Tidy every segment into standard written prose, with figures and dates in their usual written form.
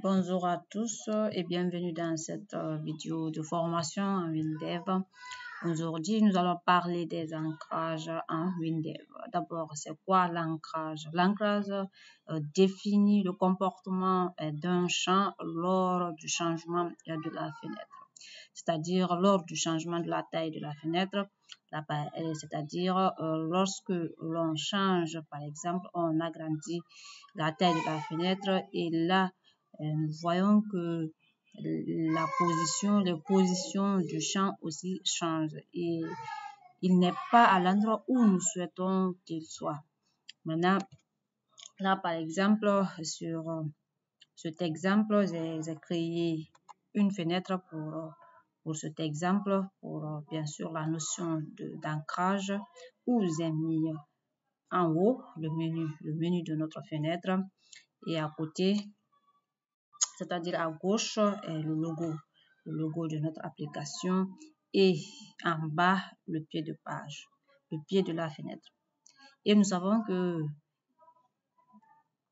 Bonjour à tous et bienvenue dans cette vidéo de formation en WinDev. Aujourd'hui, nous allons parler des ancrages en WinDev. D'abord, c'est quoi l'ancrage? L'ancrage définit le comportement d'un champ lors du changement de la fenêtre, c'est-à-dire lors du changement de la taille de la fenêtre, c'est-à-dire lorsque l'on change, par exemple, on agrandit la taille de la fenêtre et là, nous voyons que les positions du champ aussi changent et il n'est pas à l'endroit où nous souhaitons qu'il soit. Maintenant, là par exemple, sur cet exemple, j'ai créé une fenêtre pour cet exemple, pour bien sûr la notion d'ancrage où j'ai mis en haut le menu de notre fenêtre et à côté, c'est-à-dire à gauche, est le logo de notre application et en bas, le pied de page, le pied de la fenêtre. Et nous savons que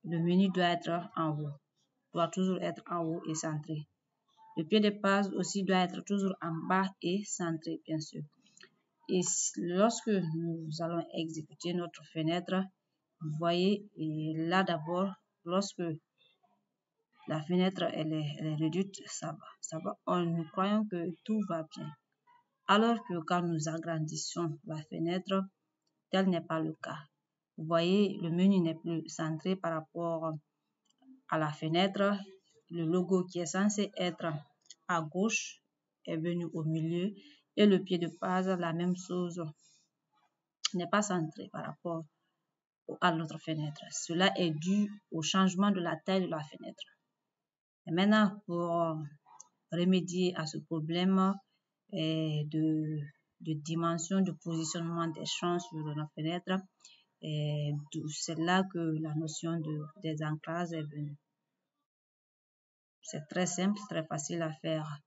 le menu doit être en haut, doit toujours être en haut et centré. Le pied de page aussi doit être toujours en bas et centré, bien sûr. Et lorsque nous allons exécuter notre fenêtre, vous voyez, et là d'abord, lorsque la fenêtre elle est réduite, ça va. Nous croyons que tout va bien. Alors que quand nous agrandissons la fenêtre, tel n'est pas le cas. Vous voyez, le menu n'est plus centré par rapport à la fenêtre. Le logo qui est censé être à gauche est venu au milieu et le pied de page, la même chose, n'est pas centré par rapport à notre fenêtre. Cela est dû au changement de la taille de la fenêtre. Et maintenant, pour remédier à ce problème de dimension, de positionnement des champs sur nos fenêtres, c'est là que la notion des ancrages est venue. C'est très simple, très facile à faire.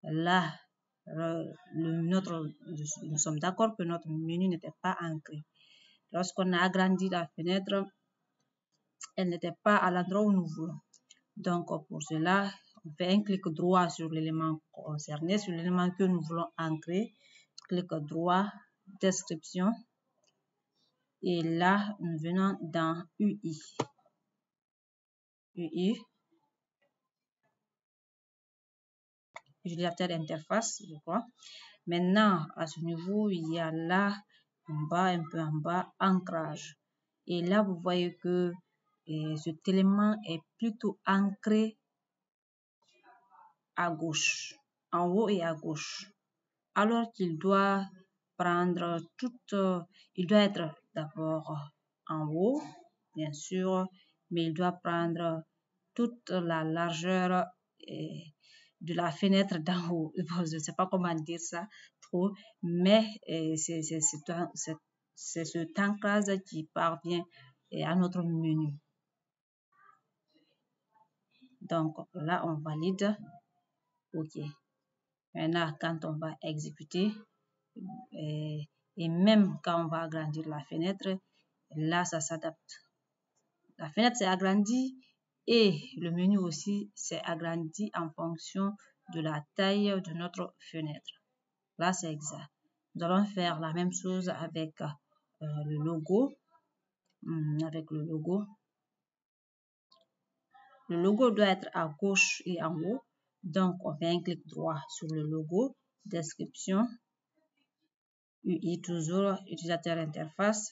Là, nous sommes d'accord que notre menu n'était pas ancré. Lorsqu'on a agrandi la fenêtre, elle n'était pas à l'endroit où nous voulons. Donc, pour cela, on fait un clic droit sur l'élément concerné, sur l'élément que nous voulons ancrer. Clic droit, description. Et là, nous venons dans UI. UI, utilisateur interface, je crois. Maintenant, à ce niveau, il y a là, en bas, un peu en bas, ancrage. Et là, vous voyez que cet élément est plutôt ancré à gauche, en haut et à gauche. Alors qu'il doit prendre il doit être d'abord en haut, bien sûr, mais il doit prendre toute la largeur de la fenêtre d'en haut. Je ne sais pas comment dire ça trop, mais c'est ce ancrage qui parvient à notre menu. Donc là, on valide. OK. Maintenant, quand on va exécuter, et même quand on va agrandir la fenêtre, là, ça s'adapte. La fenêtre s'est agrandie et le menu aussi s'est agrandi en fonction de la taille de notre fenêtre. Là, c'est exact. Nous allons faire la même chose avec le logo. Le logo doit être à gauche et en haut. Donc, on fait un clic droit sur le logo, description, UI toujours, utilisateur interface.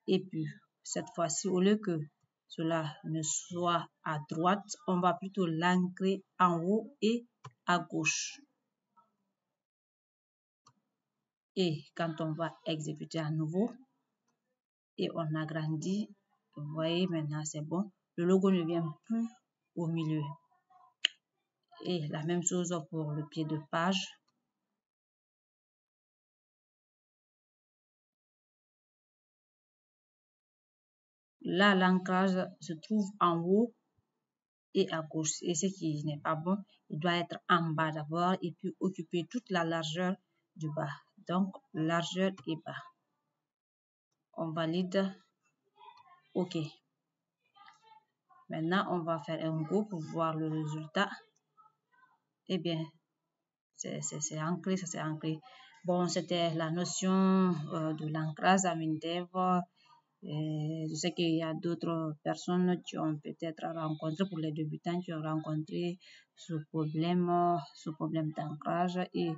Et puis, cette fois-ci, au lieu que cela ne soit à droite, on va plutôt l'ancrer en haut et à gauche. Et quand on va exécuter à nouveau, et on agrandit, vous voyez, maintenant c'est bon. Le logo ne vient plus au milieu. Et la même chose pour le pied de page. Là, l'ancrage se trouve en haut et à gauche. Et ce qui n'est pas bon, il doit être en bas d'abord et puis occuper toute la largeur du bas. Donc, largeur et bas. On valide. OK. Maintenant, on va faire un go pour voir le résultat. Eh bien, c'est ancré, ça c'est ancré. Bon, c'était la notion de l'ancrage à Mindevre. Je sais qu'il y a d'autres personnes qui ont peut-être rencontré, pour les débutants, qui ont rencontré ce problème d'ancrage. Et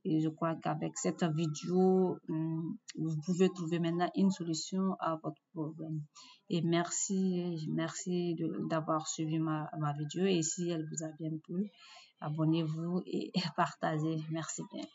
je crois qu'avec cette vidéo, vous pouvez trouver maintenant une solution à votre problème. Et merci d'avoir suivi ma vidéo. Et si elle vous a bien plu, abonnez-vous et partagez. Merci bien.